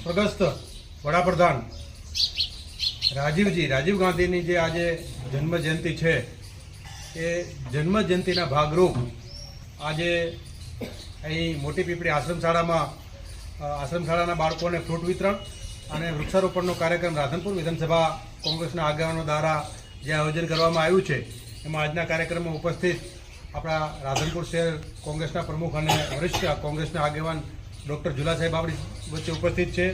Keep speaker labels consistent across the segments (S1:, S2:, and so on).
S1: સ્વર્ગસ્થ વડાપ્રધાન રાજીવ ગાંધીની જે આજે જન્મ જયંતિ છે એ જન્મ જયંતિના ભાગરૂપ આજે અહીં મોટી પીપળી આશ્રમશાળાના બાળકોને ફ્રૂટ વિતરણ અને વૃક્ષારોપણનો કાર્યક્રમ રાધનપુર વિધાનસભા કોંગ્રેસના આગેવાનો દ્વારા જે આયોજન કરવામાં આવ્યું છે એમાં આજના કાર્યક્રમમાં ઉપસ્થિત આપણા રાધનપુર શહેર કોંગ્રેસના પ્રમુખ અને વરિષ્ઠ કોંગ્રેસના આગેવાન ડૉક્ટર ઝુલા સાહેબ આપણી વચ્ચે ઉપસ્થિત છે.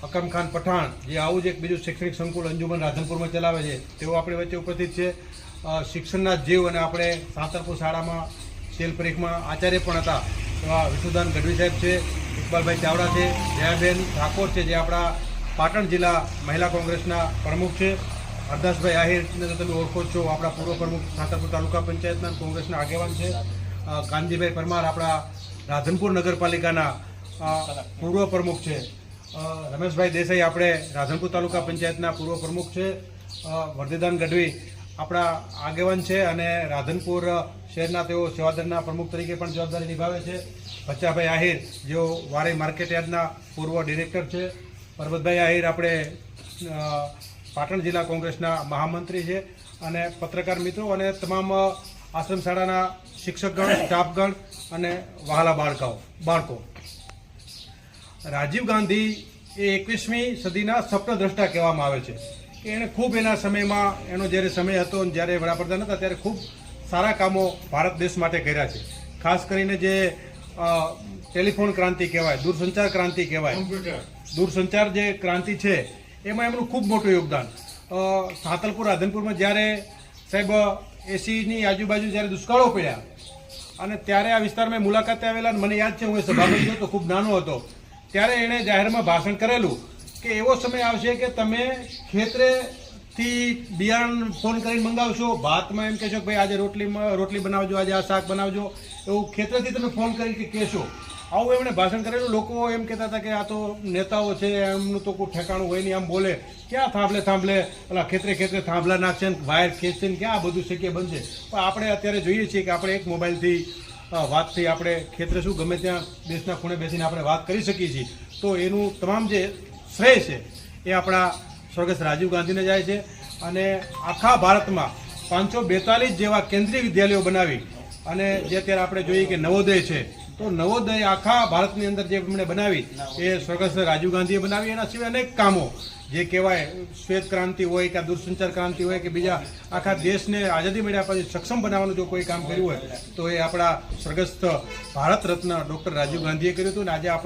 S1: અકમ ખાન પઠાણ જે આવું જ એક બીજું શૈક્ષણિક સંકુલ અંજુમન રાધનપુરમાં ચલાવે છે તેઓ આપણી વચ્ચે ઉપસ્થિત છે. શિક્ષણના જીવ અને આપણે સાંતરપુર શાળામાં સેલ પરીખમાં આચાર્ય પણ હતા એવા વિષ્ણુદાન ગઢવી સાહેબ છે, ઇકબાલભાઈ ચાવડા છે, જયાબેન ઠાકોર છે જે આપણા પાટણ જિલ્લા મહિલા કોંગ્રેસના પ્રમુખ છે, હરદાસભાઈ આહિરને તો તમે ઓળખો છો, આપણા પૂર્વ પ્રમુખ સાંતરપુર તાલુકા પંચાયતના કોંગ્રેસના આગેવાન છે, કાનજીભાઈ પરમાર આપણા રાધનપુર નગરપાલિકાના પૂર્વ પ્રમુખ છે, રમેશભાઈ દેસાઈ આપણે રાધનપુર તાલુકા પંચાયતના પૂર્વ પ્રમુખ છે, વર્ધીદાન ગઢવી આપણા આગેવાન છે અને રાધનપુર શહેરના તેઓ સેવાદળના પ્રમુખ તરીકે પણ જવાબદારી નિભાવે છે, બચ્ચાભાઈ આહિર જેઓ વારે માર્કેટ યાર્ડના પૂર્વ ડિરેક્ટર છે, પરબતભાઈ આહિર આપણે પાટણ જિલ્લા કોંગ્રેસના મહામંત્રી છે અને પત્રકાર મિત્રો અને તમામ આશ્રમ શાળાના શિક્ષકગણ, સ્ટાફગણ અને વહાલા બાળકો. રાજીવ ગાંધી એ 21મી સદીના સ્વપ્નદ્રષ્ટા કહેવામાં આવે છે કે એણે ખૂબ એના સમયમાં એનો જ્યારે સમય હતો જ્યારે વડાપ્રધાન હતા ત્યારે ખૂબ સારા કામો ભારત દેશ માટે કર્યા છે. ખાસ કરીને જે ટેલિફોન ક્રાંતિ કહેવાય, દૂરસંચાર ક્રાંતિ કહેવાય, દૂરસંચાર જે ક્રાંતિ છે એમાં એમનું ખૂબ મોટું યોગદાન. સાંતલપુર રાધનપુરમાં જ્યારે સાહેબ 80ની આજુબાજુ જ્યારે દુષ્કાળો પડ્યા અને ત્યારે આ વિસ્તારમાં મુલાકાતે આવેલા, મને યાદ છે હું એ સભામાં ગયો તો ખૂબ નાનો હતો, ત્યારે એણે જાહેરમાં ભાષણ કરેલું કે એવો સમય આવશે કે તમે ખેતરેથી બિયારણ ફોન કરીને મંગાવશો, ભાતમાં એમ કહેશો કે ભાઈ આજે રોટલી બનાવજો, આજે આ શાક બનાવજો, એવું ખેતરેથી તમે ફોન કરીને કહેશો. આવું એમણે ભાષણ કરેલું. લોકો એમ કહેતા હતા કે આ તો નેતાઓ છે, એમનું તો કોઈ ઠેકાણું હોય નહીં, આમ બોલે ક્યાં થાંભલે ઓલા ખેતરે થાંભલા નાખશે ને વાયર ખેંચશે ને ક્યાં બધું શક્ય બનશે. પણ આપણે અત્યારે જોઈએ છીએ કે આપણે એક મોબાઈલથી વાતથી આપણે ખેતરે શું ગમે ત્યાં દેશના ખૂણે બેસીને આપણે વાત કરી શકીએ છીએ. તો એનું તમામ જે શ્રેય છે એ આપણા સ્વર્ગસ્થ રાજીવ ગાંધીને જાય છે અને આખા ભારતમાં 542 જેવા કેન્દ્રીય વિદ્યાલયો બનાવી અને જે અત્યારે આપણે જોઈએ કે નવોદય છે, તો નવોદય આખા ભારતની અંદર જે એમણે બનાવી એ સ્વર્ગસ્થ રાજીવ ગાંધીએ બનાવી. એના સિવાય અનેક કામો જે કહેવાય શ્વેત ક્રાંતિ હોય કે દૂરસંચાર ક્રાંતિ હોય કે બીજા આખા દેશને આઝાદી મળ્યા પછી સક્ષમ બનાવવાનું જો કોઈ કામ કર્યું હોય તો એ આપણા સ્વર્ગસ્થ ભારત રત્ન ડૉક્ટર રાજીવ ગાંધીએ કર્યું હતું. અને આજે આપણે